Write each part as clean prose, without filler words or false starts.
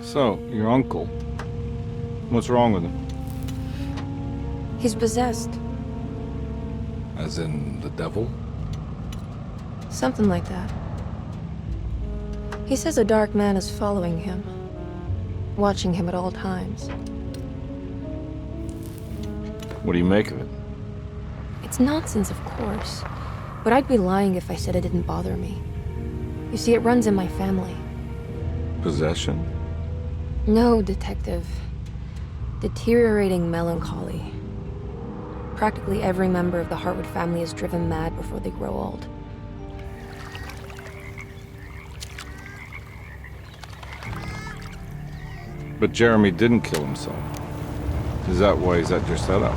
So, your uncle. What's wrong with him? He's possessed. As in the devil? Something like that. He says a dark man is following him, watching him at all times. What do you make of it? It's nonsense, of course, but I'd be lying if I said it didn't bother me. You see, it runs in my family. Possession? No, Detective. Deteriorating melancholy. Practically every member of the Hartwood family is driven mad before they grow old. But Jeremy didn't kill himself. Is that why he's at Derceto?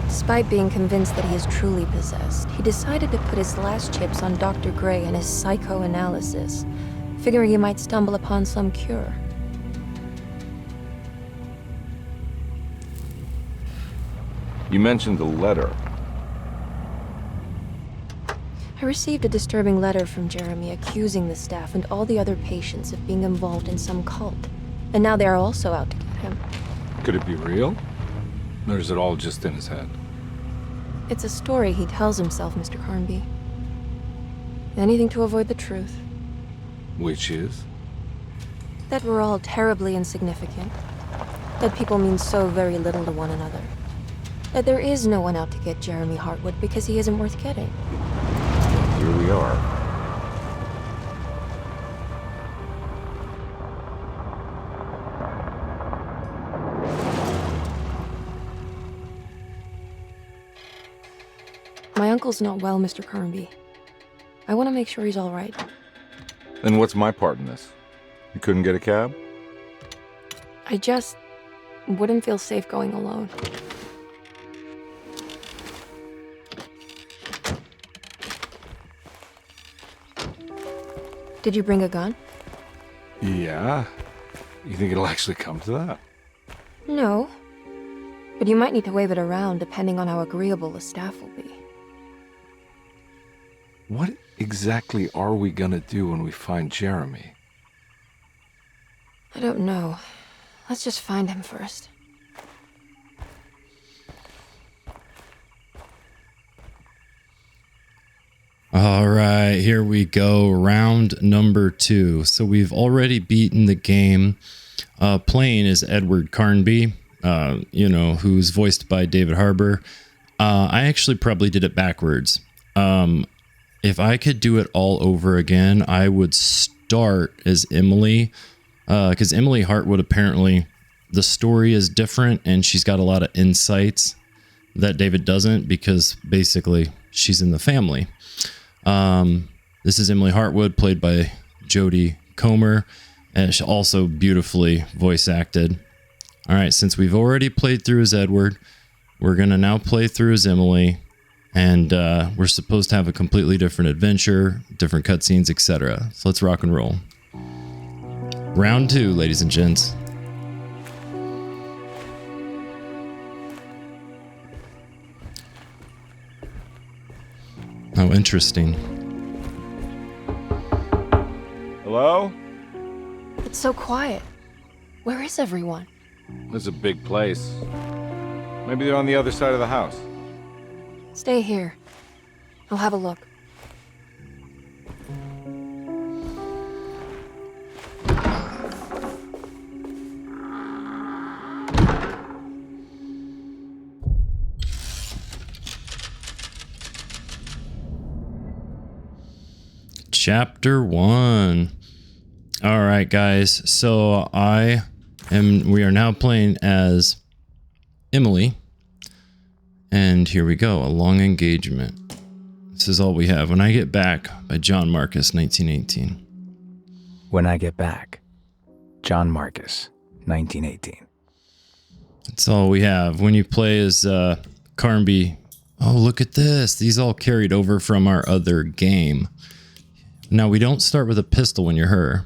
Despite being convinced that he is truly possessed, he decided to put his last chips on Dr. Gray and his psychoanalysis, figuring he might stumble upon some cure. You mentioned a letter. I received a disturbing letter from Jeremy accusing the staff and all the other patients of being involved in some cult. And now they are also out to get him. Could it be real? Or is it all just in his head? It's a story he tells himself, Mr. Carnby. Anything to avoid the truth. Which is? That we're all terribly insignificant. That people mean so very little to one another. That there is no one out to get Jeremy Hartwood because he isn't worth getting. Here we are. My uncle's not well, Mr. Carnby. I want to make sure he's all right. Then what's my part in this? You couldn't get a cab? I just wouldn't feel safe going alone. Did you bring a gun? Yeah. You think it'll actually come to that? No. But you might need to wave it around depending on how agreeable the staff will be. What exactly are we gonna do when we find Jeremy? I don't know. Let's just find him first. All right, here we go. Round number 2. So we've already beaten the game. Playing is Edward Carnby, who's voiced by David Harbour. I actually probably did it backwards. If I could do it all over again, I would start as Emily, because Emily Hartwood, apparently the story is different and she's got a lot of insights that David doesn't, because basically she's in the family. This is Emily Hartwood, played by Jodie Comer, and she also beautifully voice acted. All right, since we've already played through as Edward, we're going to now play through as Emily, and we're supposed to have a completely different adventure, different cutscenes, etc. So let's rock and roll. Round 2, ladies and gents. Oh, interesting. Hello? It's so quiet. Where is everyone? This is a big place. Maybe they're on the other side of the house. Stay here. I'll have a look. Chapter 1. All right, guys. So we are now playing as Emily. And here we go. A long engagement. This is all we have. When I Get Back by John Marcus, 1918. When I Get Back, John Marcus, 1918. That's all we have. When you play as Carnby. Oh, look at this. These all carried over from our other game. Now, we don't start with a pistol when you're her.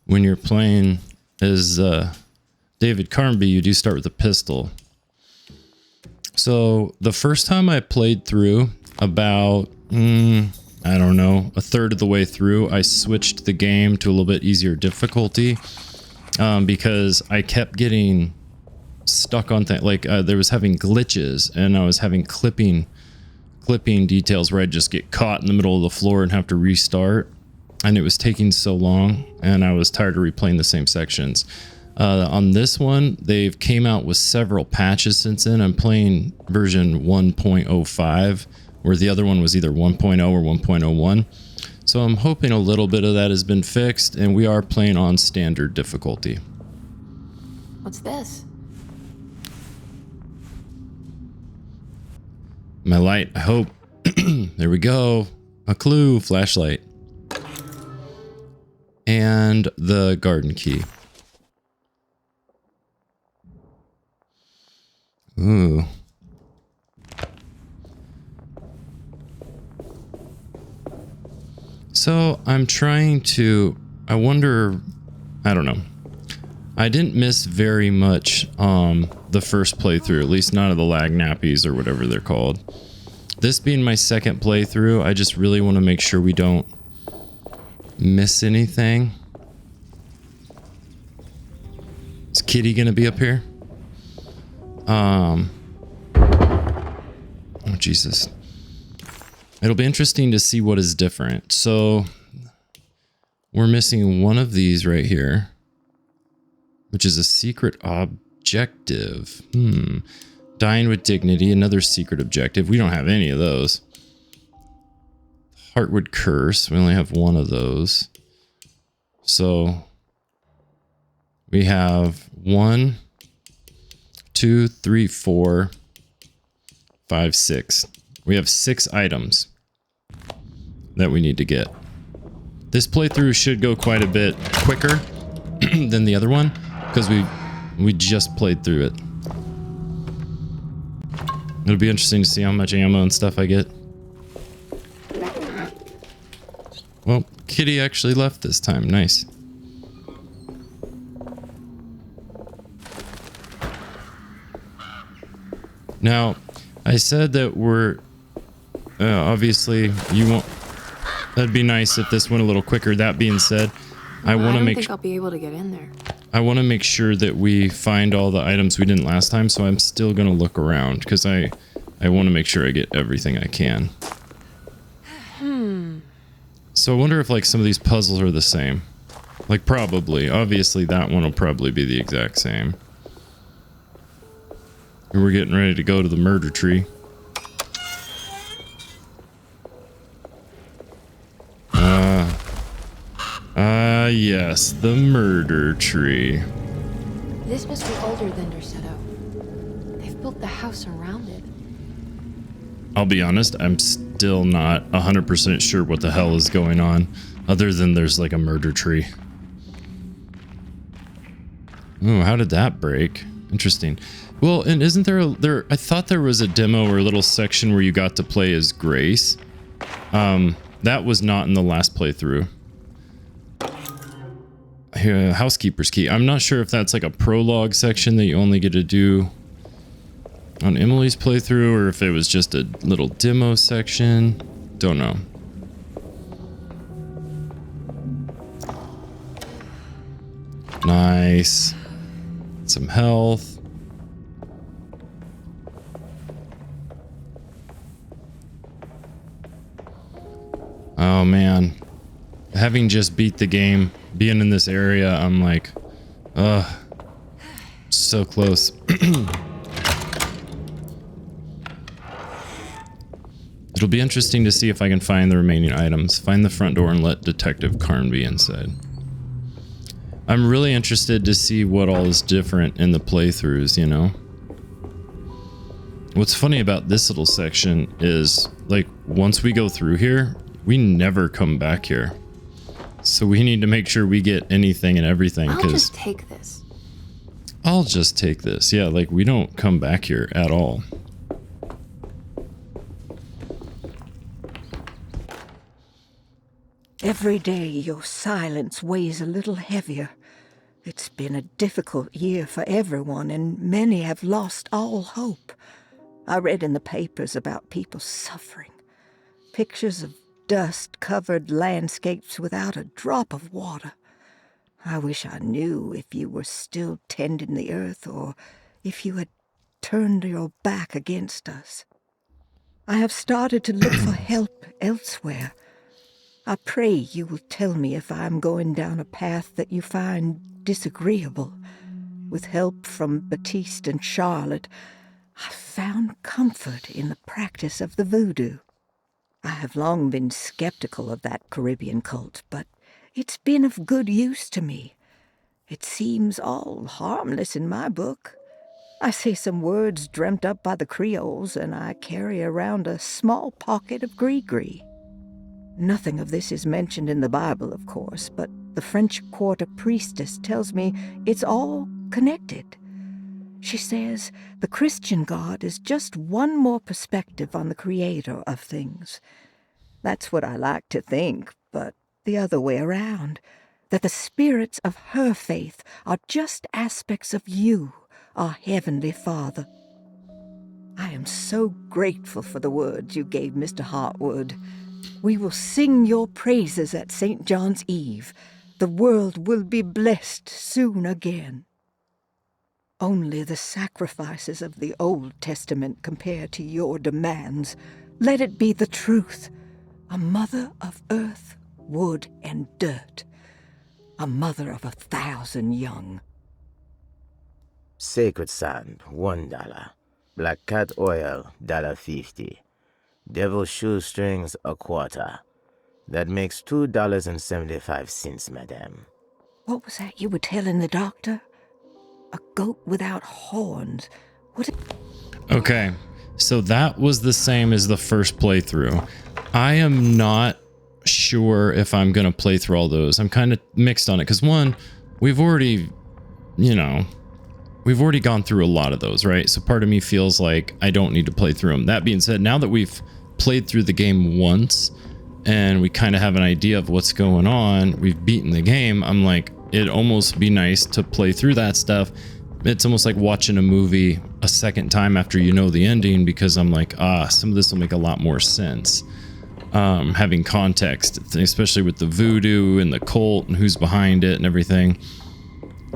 When you're playing as David Carnby, you do start with a pistol. So the first time I played through, about I don't know, a third of the way through, I switched the game to a little bit easier difficulty because I kept getting stuck on things. Like there was having glitches, and I was having clipping details where I'd just get caught in the middle of the floor and have to restart. And it was taking so long, and I was tired of replaying the same sections. On this one, they've came out with several patches since then. I'm playing version 1.05, where the other one was either 1.0 or 1.01. So I'm hoping a little bit of that has been fixed, and we are playing on standard difficulty. What's this? My light, I hope. There we go. A clue, flashlight. And the garden key. Ooh. So I'm trying to, I wonder, I don't know. I didn't miss very much the first playthrough, at least none of the lag nappies or whatever they're called. This being my second playthrough, I just really want to make sure we don't miss anything. Is Kitty gonna be up here? Oh Jesus. It'll be interesting to see what is different. So we're missing one of these right here, which is a secret objective. Dying with dignity, another secret objective. We don't have any of those. Hartwood curse. We only have one of those. So we have 1, 2, 3, 4, 5, 6. We have 6 items that we need to get. This playthrough should go quite a bit quicker than the other one because we just played through it. It'll be interesting to see how much ammo and stuff I get. Well, Kitty actually left this time. Nice. Now, I said that we're obviously you won't. That'd be nice if this went a little quicker. That being said, I want to make. I don't think I'll be able to get in there. I want to make sure that we find all the items we didn't last time. So I'm still gonna look around because I want to make sure I get everything I can. So I wonder if like some of these puzzles are the same. Like probably. Obviously that one will probably be the exact same. And we're getting ready to go to the murder tree. Yes, the murder tree. This must be older than Derceto. They've built the house around it. I'll be honest, I'm still not 100% sure what the hell is going on, other than there's like a murder tree. Oh, how did that break? Interesting. Well, and isn't there I thought there was a demo or a little section where you got to play as Grace. That was not in the last playthrough. Housekeeper's key. I'm not sure if that's like a prologue section that you only get to do on Emily's playthrough or if it was just a little demo section. Don't know. Nice. Some health. Oh man. Having just beat the game, being in this area, I'm like, so close. It'll be interesting to see if I can find the remaining items. Find the front door and let Detective Carnby inside. I'm really interested to see what all is different in the playthroughs, you know? What's funny about this little section is, like, once we go through here, we never come back here. So we need to make sure we get anything and everything. I'll just take this. I'll just take this. Yeah, like, we don't come back here at all. Every day your silence weighs a little heavier. It's been a difficult year for everyone, and many have lost all hope. I read in the papers about people suffering. Pictures of dust-covered landscapes without a drop of water. I wish I knew if you were still tending the earth or if you had turned your back against us. I have started to look for help elsewhere. I pray you will tell me if I am going down a path that you find disagreeable. With help from Baptiste and Charlotte, I found comfort in the practice of the voodoo. I have long been skeptical of that Caribbean cult, but it's been of good use to me. It seems all harmless in my book. I say some words dreamt up by the Creoles, and I carry around a small pocket of gris-gris. Nothing of this is mentioned in the Bible, of course, but the French Quarter priestess tells me it's all connected. She says the Christian God is just one more perspective on the creator of things. That's what I like to think, but the other way around, that the spirits of her faith are just aspects of you, our Heavenly Father. I am so grateful for the words you gave Mr. Hartwood. We will sing your praises at St. John's Eve. The world will be blessed soon again. Only the sacrifices of the Old Testament compare to your demands. Let it be the truth. A mother of earth, wood, and dirt. A mother of 1,000 young. Sacred sand, $1. Black cat oil, $1.50. Devil shoestrings, a quarter. That makes $2.75, madame. What was that you were telling the doctor? A goat without horns. What? Okay, so that was the same as the first playthrough. I am not sure if I'm going to play through all those. I'm kind of mixed on it because one, we've already gone through a lot of those, right? So part of me feels like I don't need to play through them. That being said, now that we've played through the game once and we kind of have an idea of what's going on, we've beaten the game, I'm like, it'd almost be nice to play through that stuff. It's almost like watching a movie a second time after you know the ending, because I'm like, some of this will make a lot more sense. Having context, especially with the voodoo and the cult and who's behind it and everything.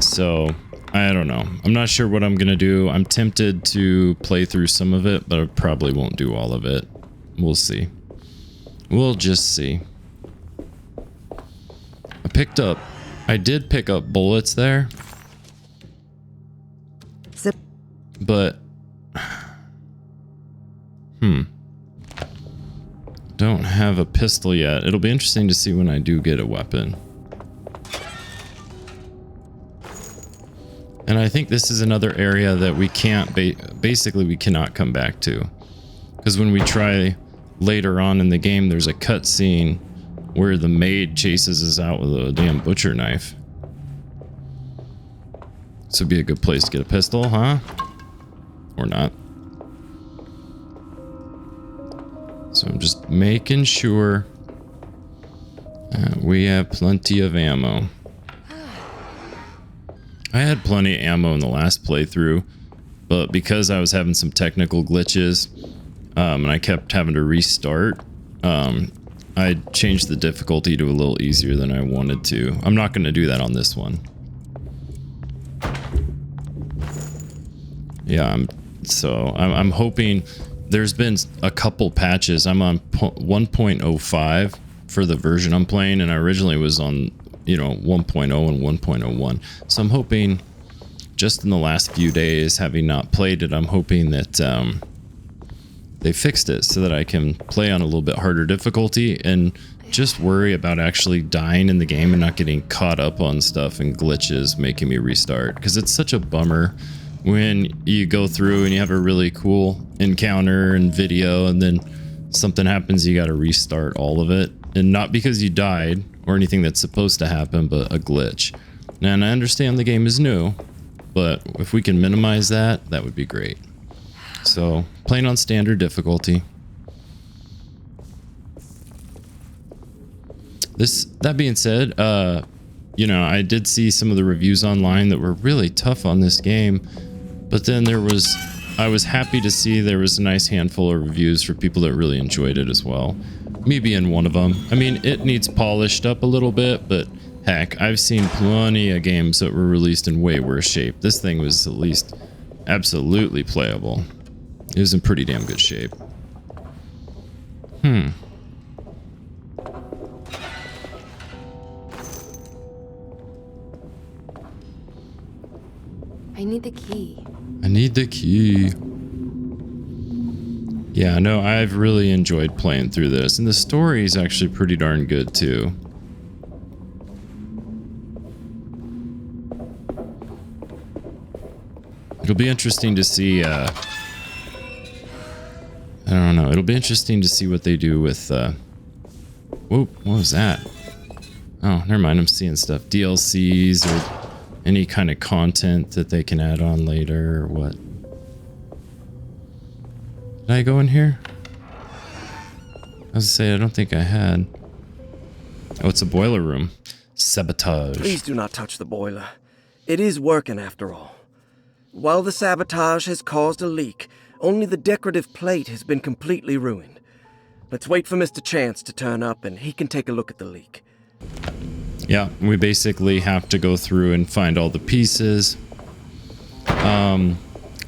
So I don't know. I'm not sure what I'm going to do. I'm tempted to play through some of it, but I probably won't do all of it. We'll see. We'll just see. I did pick up bullets there. Zip. But don't have a pistol yet. It'll be interesting to see when I do get a weapon. And I think this is another area that we can't basically we cannot come back to, because when we try later on in the game, there's a cutscene where the maid chases us out with a damn butcher knife. This would be a good place to get a pistol, huh? Or not. So I'm just making sure we have plenty of ammo. I had plenty of ammo in the last playthrough, but because I was having some technical glitches and I kept having to restart, I changed the difficulty to a little easier than I wanted to. I'm not going to do that on this one. Yeah, I'm hoping. There's been a couple patches. I'm on 1.05 for the version I'm playing, and I originally was on 1.0 and 1.01. So I'm hoping, just in the last few days, having not played it, I'm hoping that they fixed it so that I can play on a little bit harder difficulty and just worry about actually dying in the game and not getting caught up on stuff and glitches making me restart, because it's such a bummer when you go through and you have a really cool encounter and video and then something happens, you got to restart all of it, and not because you died or anything that's supposed to happen, but a glitch. And I understand the game is new, but if we can minimize that, that would be great. So playing on standard difficulty. That being said, I did see some of the reviews online that were really tough on this game. But then I was happy to see there was a nice handful of reviews for people that really enjoyed it as well. Me being one of them. I mean, it needs polished up a little bit, but heck, I've seen plenty of games that were released in way worse shape. This thing was at least absolutely playable. It was in pretty damn good shape. I need the key. I need the key. Yeah, no, I've really enjoyed playing through this, and the story is actually pretty darn good too. It'll be interesting to see, I don't know, it'll be interesting to see what they do with, whoop, what was that? Oh, never mind, I'm seeing stuff. DLCs or any kind of content that they can add on later or what. Did I go in here? I was gonna say, I don't think I had. Oh, it's a boiler room. Sabotage. Please do not touch the boiler. It is working after all. While the sabotage has caused a leak, only the decorative plate has been completely ruined. Let's wait for Mr. Chance to turn up and he can take a look at the leak. Yeah, we basically have to go through and find all the pieces.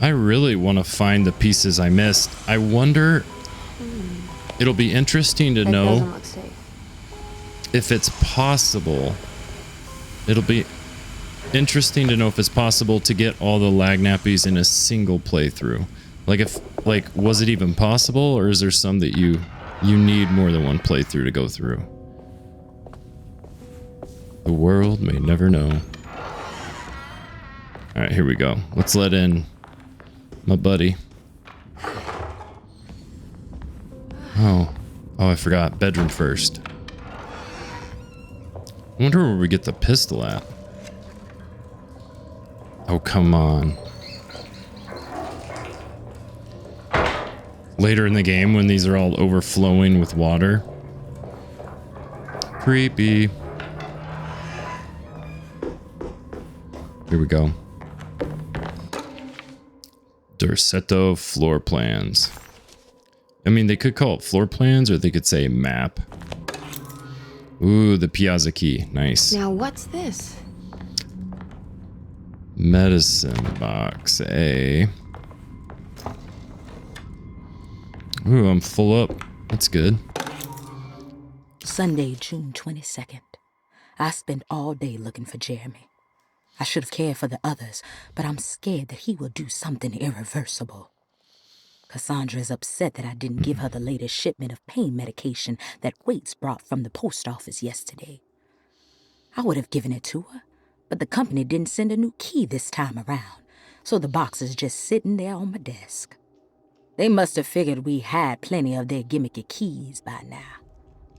I really want to find the pieces I missed. I wonder... It'll be interesting to know Doesn't look safe. if it's possible. It'll be interesting to know if it's possible to get all the lag nappies in a single playthrough. Like, was it even possible, or is there some that you need more than one playthrough to go through? The world may never know. All right, here we go. Let's let in my buddy. Oh, I forgot. Bedroom first. I wonder where we get the pistol at. Oh, come on. Later in the game when these are all overflowing with water. Creepy. Here we go. Derceto floor plans. I mean, they could call it floor plans or they could say map. Ooh, the Piazza key. Nice. Now what's this? Medicine box, eh? Ooh, I'm full up. That's good. Sunday, June 22nd. I spent all day looking for Jeremy. I should have cared for the others, but I'm scared that he will do something irreversible. Cassandra is upset that I didn't give her the latest shipment of pain medication that Waits brought from the post office yesterday. I would have given it to her, but the company didn't send a new key this time around, so the box is just sitting there on my desk. They must have figured we had plenty of their gimmicky keys by now.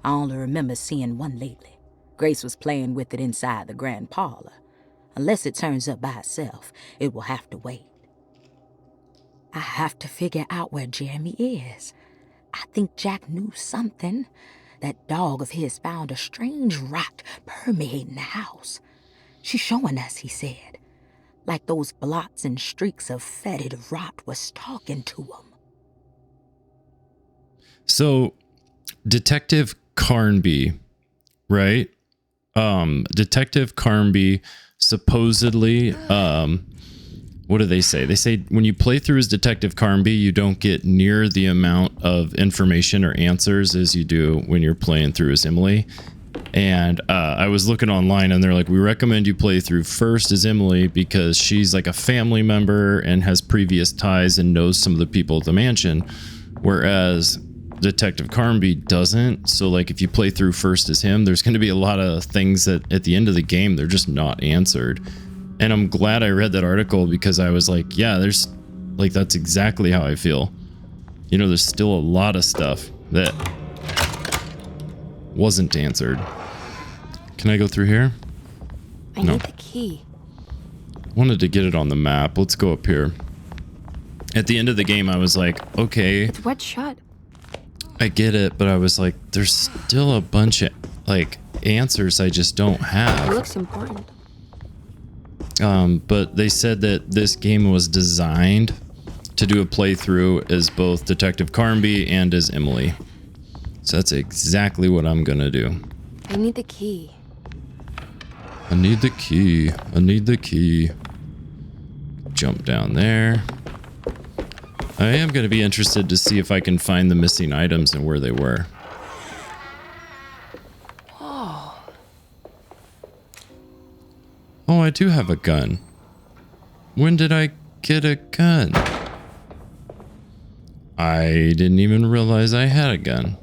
I only remember seeing one lately. Grace was playing with it inside the grand parlor. Unless it turns up by itself, it will have to wait. I have to figure out where Jeremy is. I think Jack knew something. That dog of his found a strange rot permeating the house. She's showing us, he said. Like those blots and streaks of fetid rot was talking to him. So, Detective Carnby, right? Detective Carnby supposedly, what do they say? They say when you play through as Detective Carnby, you don't get near the amount of information or answers as you do when you're playing through as Emily. And I was looking online and they're like, we recommend you play through first as Emily because she's like a family member and has previous ties and knows some of the people at the mansion. Whereas Detective Carnby doesn't. So like if you play through first as him, there's going to be a lot of things that at the end of the game, they're just not answered. And I'm glad I read that article because I was like, yeah, there's like, that's exactly how I feel. You know, there's still a lot of stuff that wasn't answered. Can I go through here? I need the key. Wanted to get it on the map. Let's go up here. At the end of the game, I was like, okay. It's wet shut. I get it, but I was like, there's still a bunch of like answers I just don't have. It looks important. But they said that this game was designed to do a playthrough as both Detective Carnby and as Emily. So that's exactly what I'm gonna do. I need the key. I need the key. I need the key. Jump down there. I am going to be interested to see if I can find the missing items and where they were. Whoa. Oh, I do have a gun. When did I get a gun? I didn't even realize I had a gun.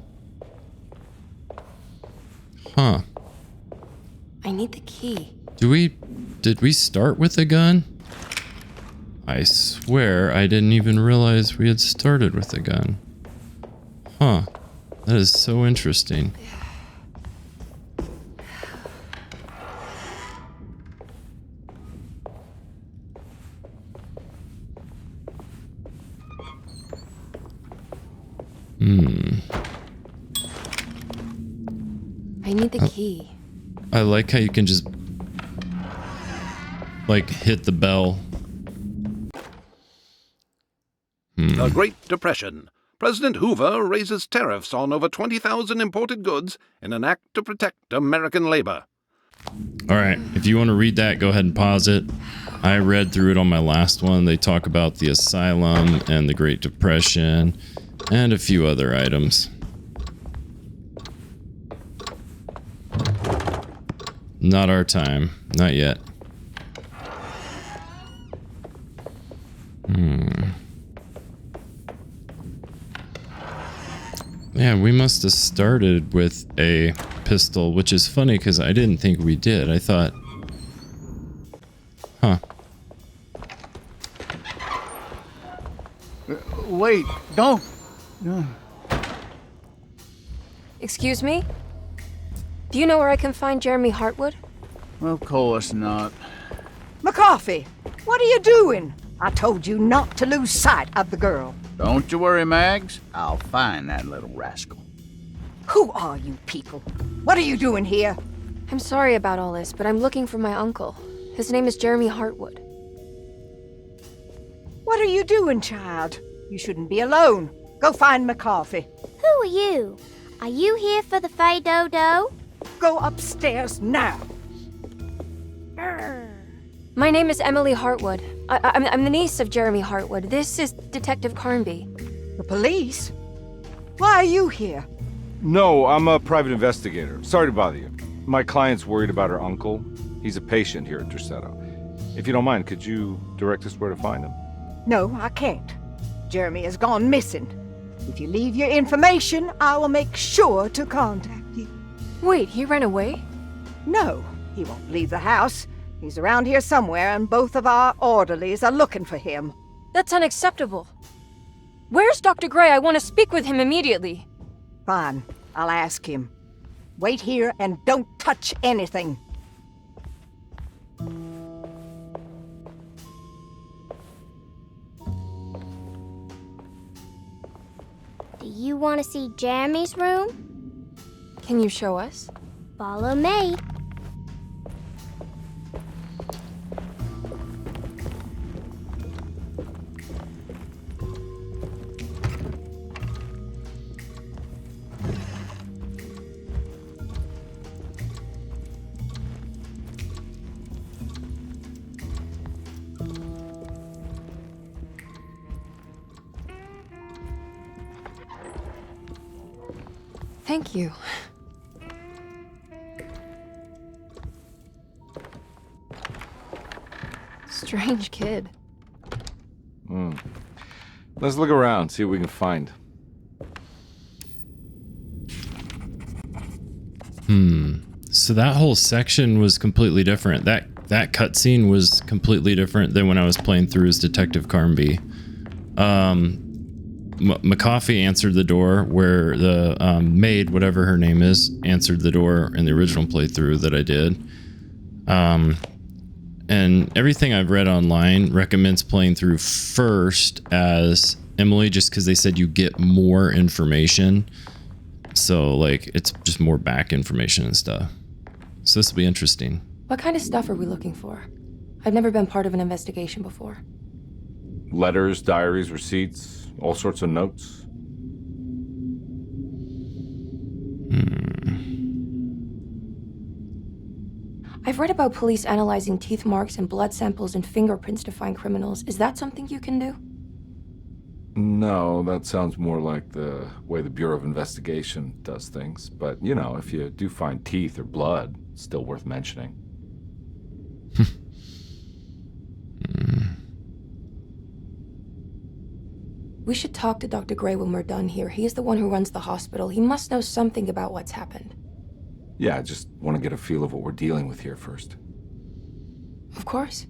Huh. I need the key. Did we start with a gun? I swear I didn't even realize we had started with a gun. Huh. That is so interesting. I need the key. I like how you can just like hit the bell. The Great Depression. President Hoover raises tariffs on over 20,000 imported goods in an act to protect American labor. All right, if you want to read that, go ahead and pause it. I read through it on my last one. They talk about the asylum and the Great Depression and a few other items. Not our time. Not yet. Yeah, we must have started with a pistol, which is funny because I didn't think we did. I thought... Huh. Wait, don't. Excuse me? Do you know where I can find Jeremy Hartwood? Of course not. McCarthy, what are you doing? I told you not to lose sight of the girl. Don't you worry, Mags. I'll find that little rascal. Who are you people? What are you doing here? I'm sorry about all this, but I'm looking for my uncle. His name is Jeremy Hartwood. What are you doing, child? You shouldn't be alone. Go find McCarthy. Who are you? Are you here for the Fay Dodo? Go upstairs now. My name is Emily Hartwood. I'm the niece of Jeremy Hartwood. This is Detective Carnby. The police? Why are you here? No, I'm a private investigator. Sorry to bother you. My client's worried about her uncle. He's a patient here at Derceto. If you don't mind, could you direct us where to find him? No, I can't. Jeremy has gone missing. If you leave your information, I will make sure to contact you. Wait, he ran away? No, he won't leave the house. He's around here somewhere, and both of our orderlies are looking for him. That's unacceptable. Where's Dr. Gray? I want to speak with him immediately. Fine, I'll ask him. Wait here and don't touch anything. Do you want to see Jeremy's room? Can you show us? Follow me. Thank you. Strange kid. Let's look around, see what we can find. So that whole section was completely different. That cutscene was completely different than when I was playing through as Detective Carnby. McCoffey answered the door where the maid, whatever her name is, answered the door in the original playthrough that I did. And everything I've read online recommends playing through first as Emily, just because they said you get more information. So, like, it's just more back information and stuff. So this will be interesting. What kind of stuff are we looking for? I've never been part of an investigation before. Letters, diaries, receipts, all sorts of notes. I've read about police analyzing teeth marks and blood samples and fingerprints to find criminals. Is that something you can do? No, that sounds more like the way the Bureau of Investigation does things. But, you know, if you do find teeth or blood, it's still worth mentioning. We should talk to Dr. Gray when we're done here. He is the one who runs the hospital. He must know something about what's happened. Yeah, I just want to get a feel of what we're dealing with here first. Of course.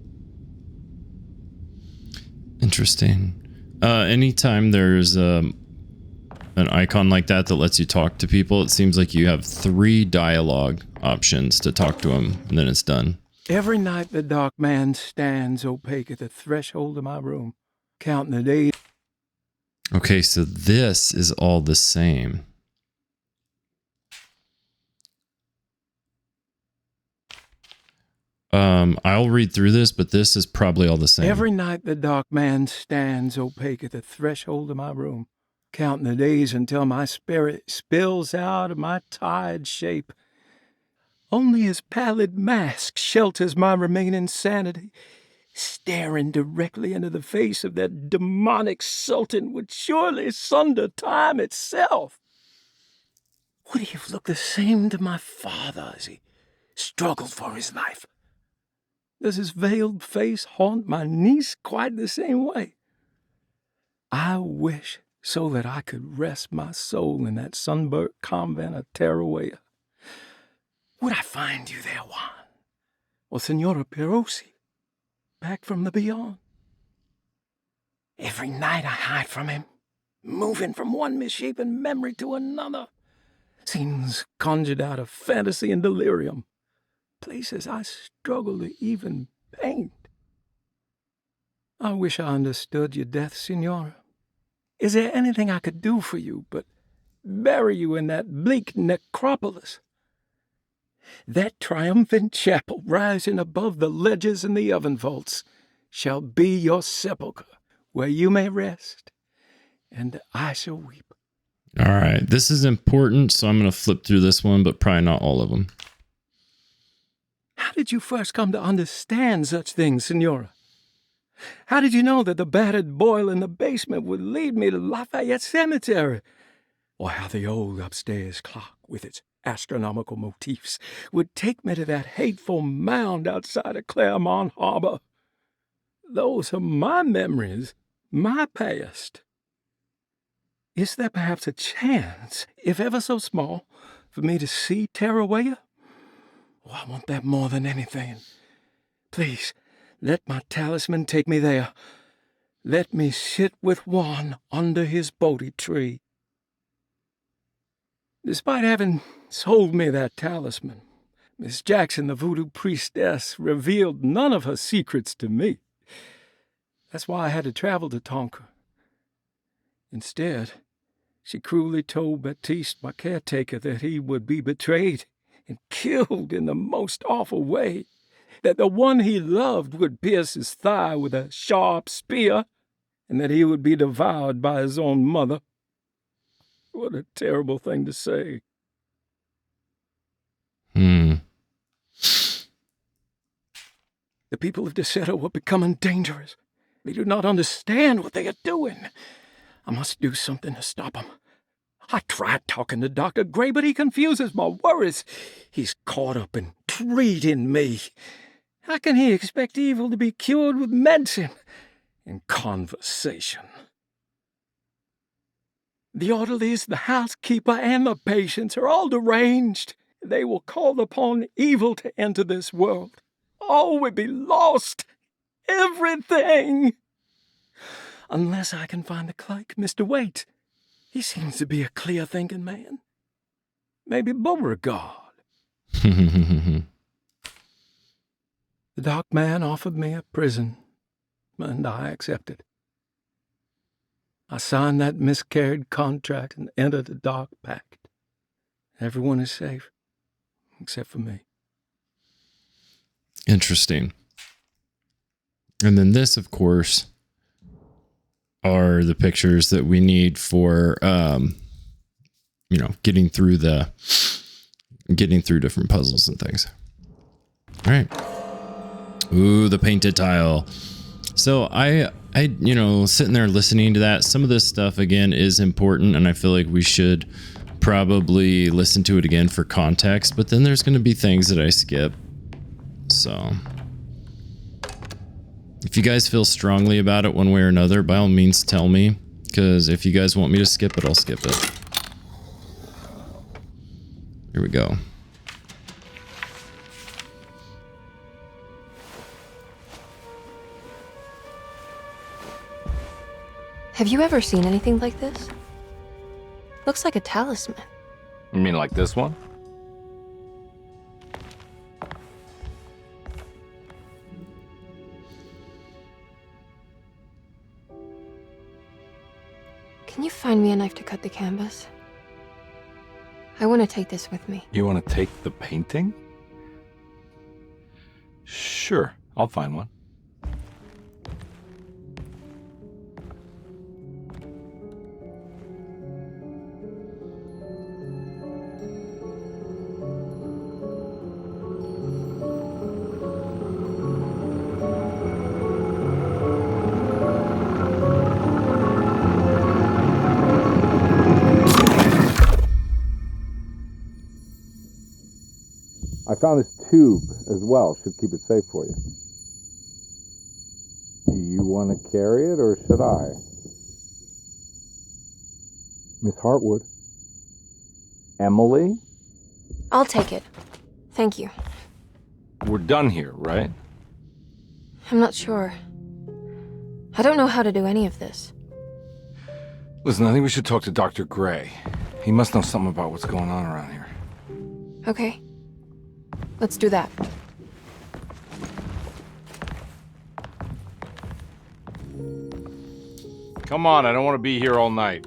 Interesting. Anytime there's an icon like that that lets you talk to people, it seems like you have 3 dialogue options to talk to them, and then it's done. Every night the dark man stands opaque at the threshold of my room, counting the days. Okay, so this is all the same. I'll read through this, but this is probably all the same. Every night the dark man stands opaque at the threshold of my room, counting the days until my spirit spills out of my tired shape. Only his pallid mask shelters my remaining sanity. Staring directly into the face of that demonic sultan would surely sunder time itself. Would he have looked the same to my father as he struggled for his life? Does his veiled face haunt my niece quite the same way? I wish so that I could rest my soul in that sunburnt convent of Tarawea. Would I find you there, Juan? Or Senora Perosi, back from the beyond? Every night I hide from him, moving from one misshapen memory to another. Scenes conjured out of fantasy and delirium. Places I struggle to even paint. I wish I understood your death, Senora. Is there anything I could do for you but bury you in that bleak necropolis? That triumphant chapel rising above the ledges and the oven vaults shall be your sepulchre, where you may rest, and I shall weep. All right, this is important, so I'm going to flip through this one, but probably not all of them. How did you first come to understand such things, Senora? How did you know that the battered boil in the basement would lead me to Lafayette Cemetery? Or how the old upstairs clock, with its astronomical motifs, would take me to that hateful mound outside of Claremont Harbor? Those are my memories, my past. Is there perhaps a chance, if ever so small, for me to see Tarawea? Oh, I want that more than anything. Please, let my talisman take me there. Let me sit with Juan under his Bodhi tree. Despite having sold me that talisman, Miss Jackson, the voodoo priestess, revealed none of her secrets to me. That's why I had to travel to Tonka. Instead, she cruelly told Baptiste, my caretaker, that he would be betrayed and killed in the most awful way, that the one he loved would pierce his thigh with a sharp spear, and that he would be devoured by his own mother. What a terrible thing to say. The people of Derceto are becoming dangerous. They do not understand what they are doing. I must do something to stop them. I tried talking to Dr. Gray, but he confuses my worries. He's caught up in treating me. How can he expect evil to be cured with medicine and conversation? The orderlies, the housekeeper, and the patients are all deranged. They will call upon evil to enter this world. All will be lost. Everything. Unless I can find the clerk, Mr. Waite. He seems to be a clear-thinking man. Maybe Beauregard. The dark man offered me a prison, and I accepted. I signed that miscarried contract and entered the dark pact. Everyone is safe, except for me. Interesting. And then this, of course, are the pictures that we need for, getting through different puzzles and things. All right. Ooh, the painted tile. So I, you know, sitting there listening to that, some of this stuff again is important, and I feel like we should probably listen to it again for context, but then there's going to be things that I skip. So if you guys feel strongly about it one way or another, by all means tell me, because if you guys want me to skip it, I'll skip it. Here we go. Have you ever seen anything like this? Looks like a talisman. You mean like this one? Can you find me a knife to cut the canvas? I want to take this with me. You want to take the painting? Sure, I'll find one. I found this tube as well. Should keep it safe for you. Do you want to carry it or should I? Miss Hartwood? Emily? I'll take it. Thank you. We're done here, right? I'm not sure. I don't know how to do any of this. Listen, I think we should talk to Dr. Gray. He must know something about what's going on around here. Okay. Let's do that. Come on, I don't want to be here all night.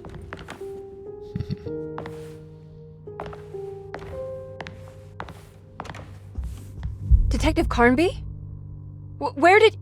Detective Carnby? Where did...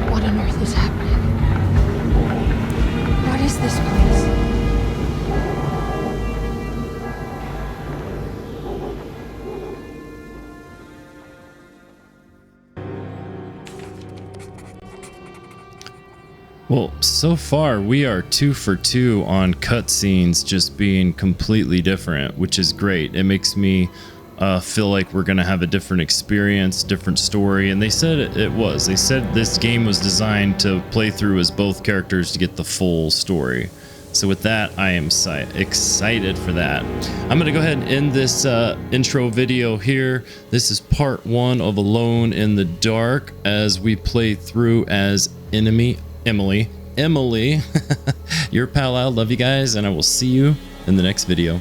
What on earth is happening? What is this place? Well, so far we are 2 for 2 on cutscenes just being completely different, which is great. It makes me feel like we're gonna have a different experience, different story, and they said it was. They said this game was designed to play through as both characters to get the full story. So with that, I am excited for that. I'm gonna go ahead and end this intro video here. This is part 1 of Alone in the Dark as we play through as Emily, your pal. I love you guys, and I will see you in the next video.